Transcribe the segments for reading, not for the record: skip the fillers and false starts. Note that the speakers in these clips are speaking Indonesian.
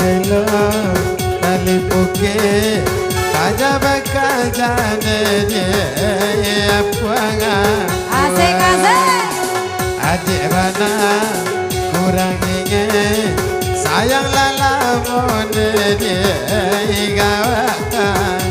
Delo Dali puke Kaja bakal jane Apuanga Asik asik. Adik bana kurang ingin sayang lalamun gawakan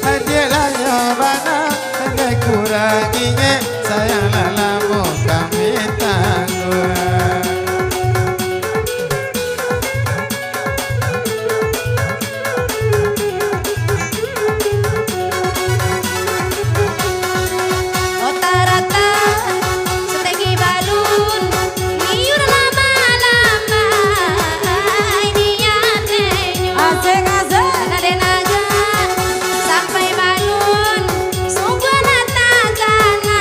adik layo bana adik kurang ingin sayang lalamun kami tangguh. Otarata setegi balun liur lama-lama niatnya asik asik naga sampai balun sungguh natagana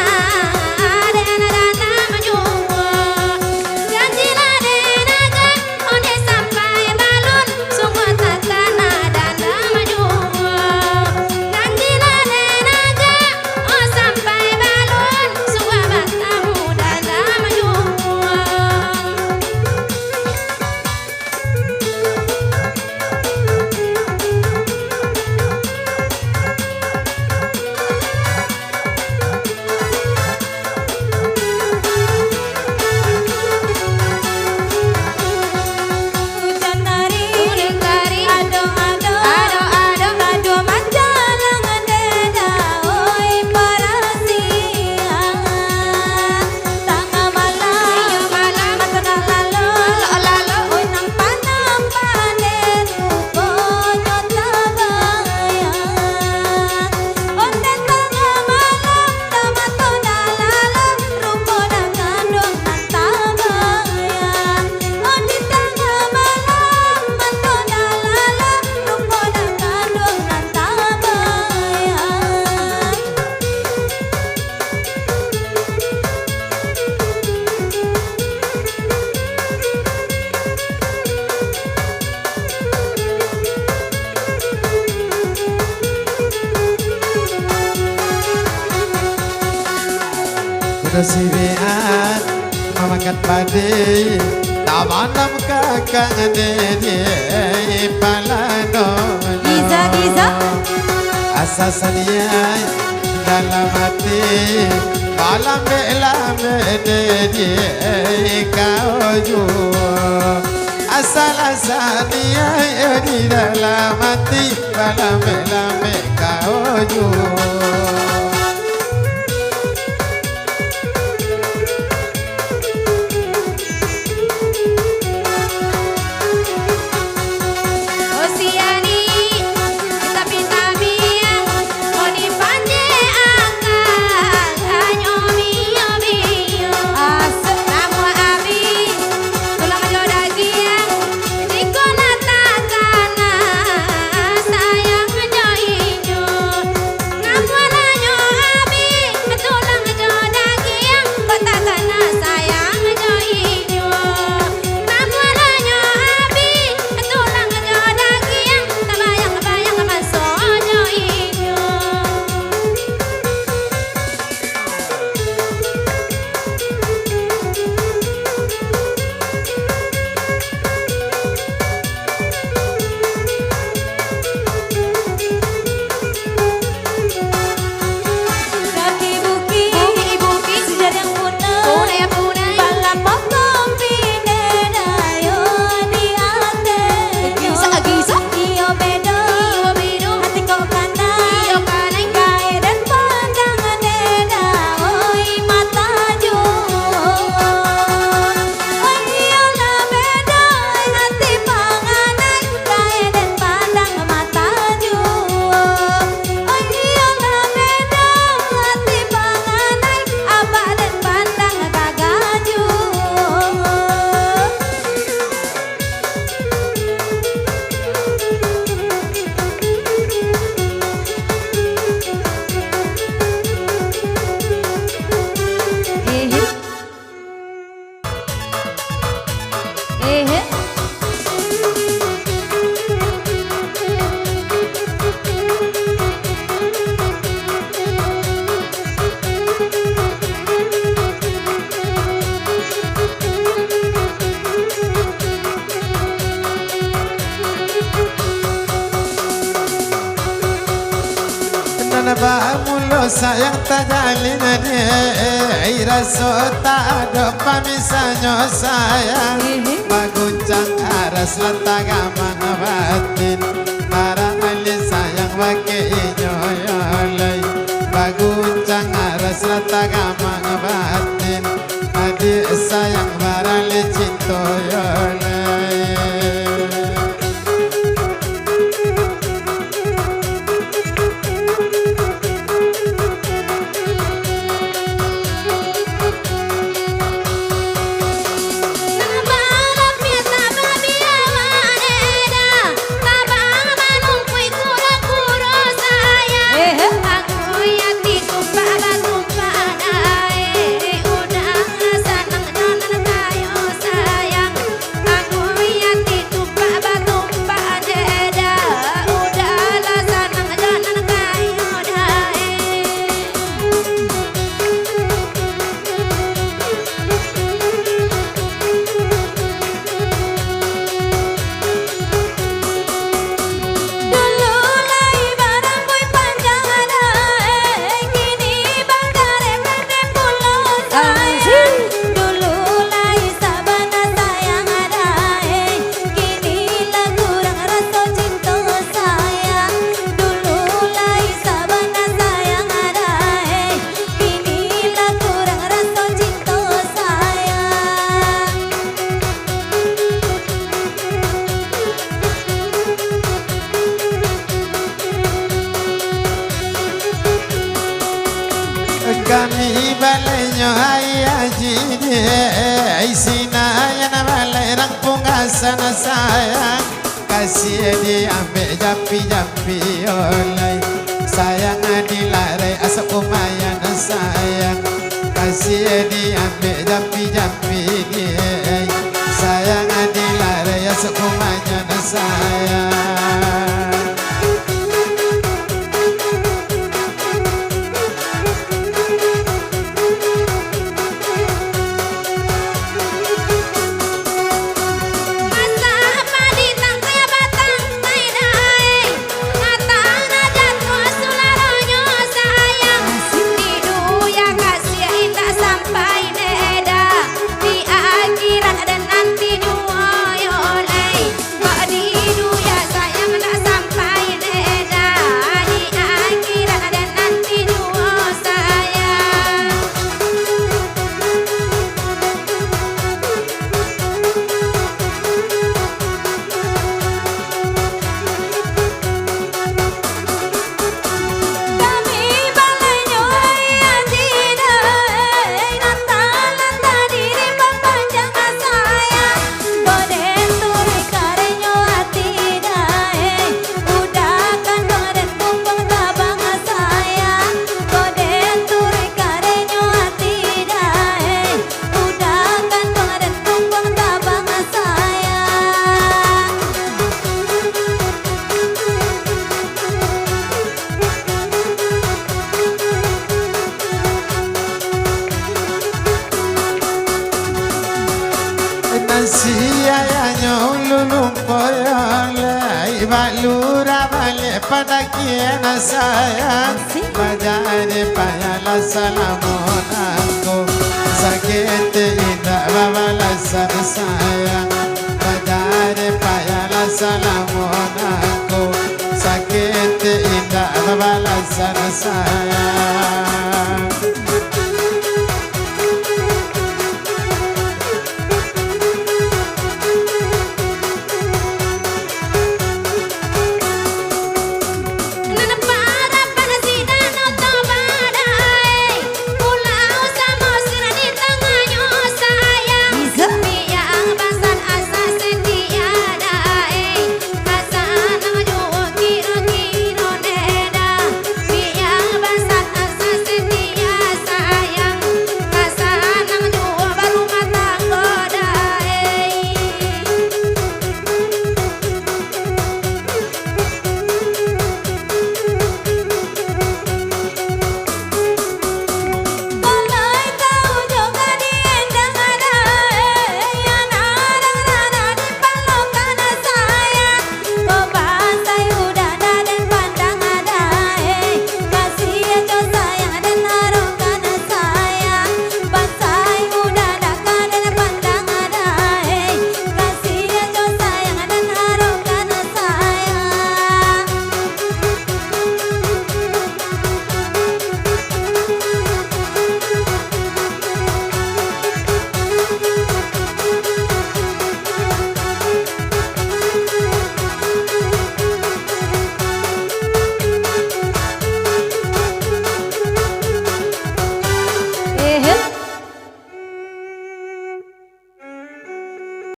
dana menjua janji naga onde sampai balun sungguh natagana dana menjua janji naga oh sampai balun sungguh batamu dana menjua. Hujan dari ado manjalang deda oi parasiangan tengah malam mata lalu oi nampan rupo nyota bayang onde tengah malam tamato dalam rupo dan kandung nanta bayang onde tengah malam mato dalam rupo dan kandung nanta bayang. Kudu sibean mamakat padi tamanam kakang dede palano Giza asa saniai dalam hati malam belam dede kau jua asal saniai di dalam hati malam belam kau jua. Osiani kita pinta biang oni panje akang hanyo mio asep namu abi tulang jodagiang diko natakana sayang nyo ijo namu sayang tak jalin ni rasa tak ada pamisahnya sayang maguncang aras letak amang batin para ahli sayang pakai nyoyolai maguncang aras letak amang batin adik sayang para ahli cinta yolai. Kami balaynya ayah jidi Isina yang balay rang pungasan sayang Kasih diambil japi-japi oleh Sayang dilarai asap umayan sayang Kasih diambil japi-japi Sayang dilarai asap umayan sayang. Siayanya ululum poyolai balura balik pada kiana sayang Majari payala salamun aku Sakit indah babalasan sayang Majari payala salamun aku Sakit indah babalasan sayang